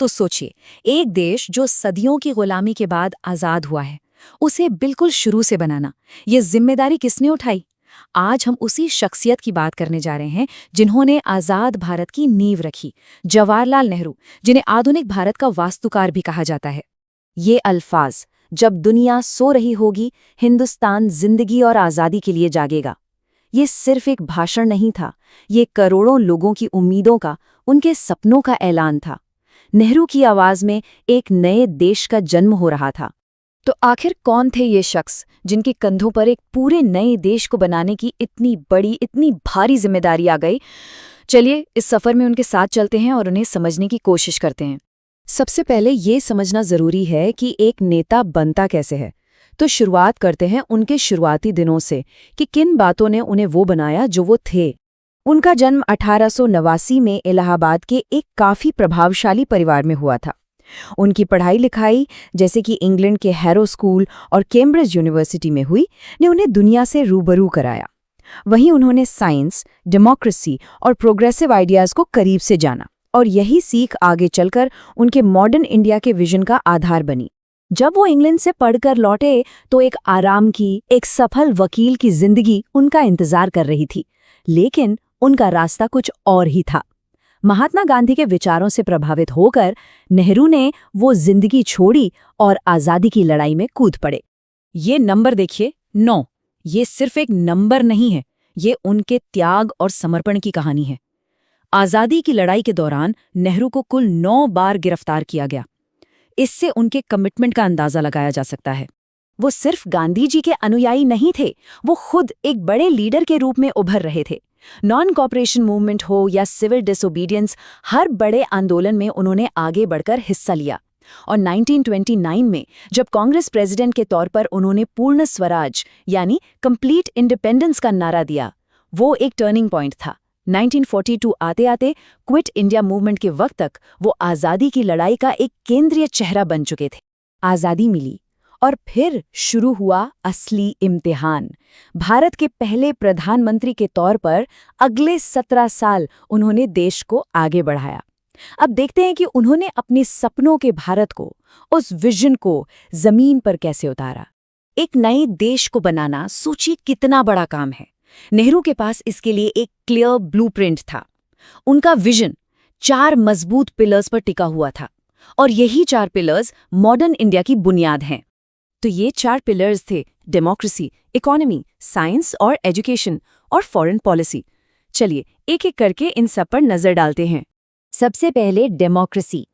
तो सोचिए, एक देश जो सदियों की गुलामी के बाद आजाद हुआ है, उसे बिल्कुल शुरू से बनाना, ये जिम्मेदारी किसने उठाई? आज हम उसी शख्सियत की बात करने जा रहे हैं जिन्होंने आजाद भारत की नींव रखी, जवाहरलाल नेहरू, जिन्हें आधुनिक भारत का वास्तुकार भी कहा जाता है। ये अल्फाज, जब दुनिया सो रही होगी, हिंदुस्तान जिंदगी और आज़ादी के लिए जागेगा, ये सिर्फ एक भाषण नहीं था, ये करोड़ों लोगों की उम्मीदों का, उनके सपनों का ऐलान था। नेहरू की आवाज में एक नए देश का जन्म हो रहा था। तो आखिर कौन थे ये शख्स जिनके कंधों पर एक पूरे नए देश को बनाने की इतनी बड़ी, इतनी भारी जिम्मेदारी आ गई? चलिए इस सफर में उनके साथ चलते हैं और उन्हें समझने की कोशिश करते हैं। सबसे पहले ये समझना जरूरी है कि एक नेता बनता कैसे है। तो शुरुआत करते हैं उनके शुरुआती दिनों से कि किन बातों ने उन्हें वो बनाया जो वो थे। उनका जन्म 1889 में इलाहाबाद के एक काफी प्रभावशाली परिवार में हुआ था। उनकी पढ़ाई लिखाई, जैसे कि इंग्लैंड के हैरो स्कूल और कैम्ब्रिज यूनिवर्सिटी में हुई, ने उन्हें दुनिया से रूबरू कराया। वहीं उन्होंने साइंस, डेमोक्रेसी और प्रोग्रेसिव आइडियाज को करीब से जाना, और यही सीख आगे चलकर उनके मॉडर्न इंडिया के विजन का आधार बनी। जब वो इंग्लैंड से पढ़कर लौटे तो एक आराम की, एक सफल वकील की जिंदगी उनका इंतजार कर रही थी, लेकिन उनका रास्ता कुछ और ही था। महात्मा गांधी के विचारों से प्रभावित होकर नेहरू ने वो जिंदगी छोड़ी और आजादी की लड़ाई में कूद पड़े। ये नंबर देखिए, 9। ये सिर्फ एक नंबर नहीं है, ये उनके त्याग और समर्पण की कहानी है। आजादी की लड़ाई के दौरान नेहरू को कुल 9 बार गिरफ्तार किया गया। इससे उनके कमिटमेंट का अंदाजा लगाया जा सकता है। वो सिर्फ गांधी जी के अनुयायी नहीं थे, वो खुद एक बड़े लीडर के रूप में उभर रहे थे। नॉन कॉपरेशन मूवमेंट हो या सिविल डिसोबीडियंस, हर बड़े आंदोलन में उन्होंने आगे बढ़कर हिस्सा लिया। और 1929 में जब कांग्रेस प्रेसिडेंट के तौर पर उन्होंने पूर्ण स्वराज यानी कंप्लीट इंडिपेंडेंस का नारा दिया, वो एक टर्निंग पॉइंट था। 1942 आते आते क्विट इंडिया मूवमेंट के वक्त तक वो आज़ादी की लड़ाई का एक केंद्रीय चेहरा बन चुके थे। आज़ादी मिली और फिर शुरू हुआ असली इम्तिहान। भारत के पहले प्रधानमंत्री के तौर पर अगले 17 साल उन्होंने देश को आगे बढ़ाया। अब देखते हैं कि उन्होंने अपने सपनों के भारत को, उस विजन को जमीन पर कैसे उतारा। एक नए देश को बनाना, सोचिए कितना बड़ा काम है। नेहरू के पास इसके लिए एक क्लियर ब्लूप्रिंट था। उनका विजन 4 मजबूत पिलर्स पर टिका हुआ था, और यही 4 पिलर्स मॉडर्न इंडिया की बुनियाद हैं। तो ये 4 पिलर्स थे: डेमोक्रेसी, इकोनॉमी, साइंस और एजुकेशन, और फॉरेन पॉलिसी। चलिए एक एक करके इन सब पर नजर डालते हैं। सबसे पहले डेमोक्रेसी।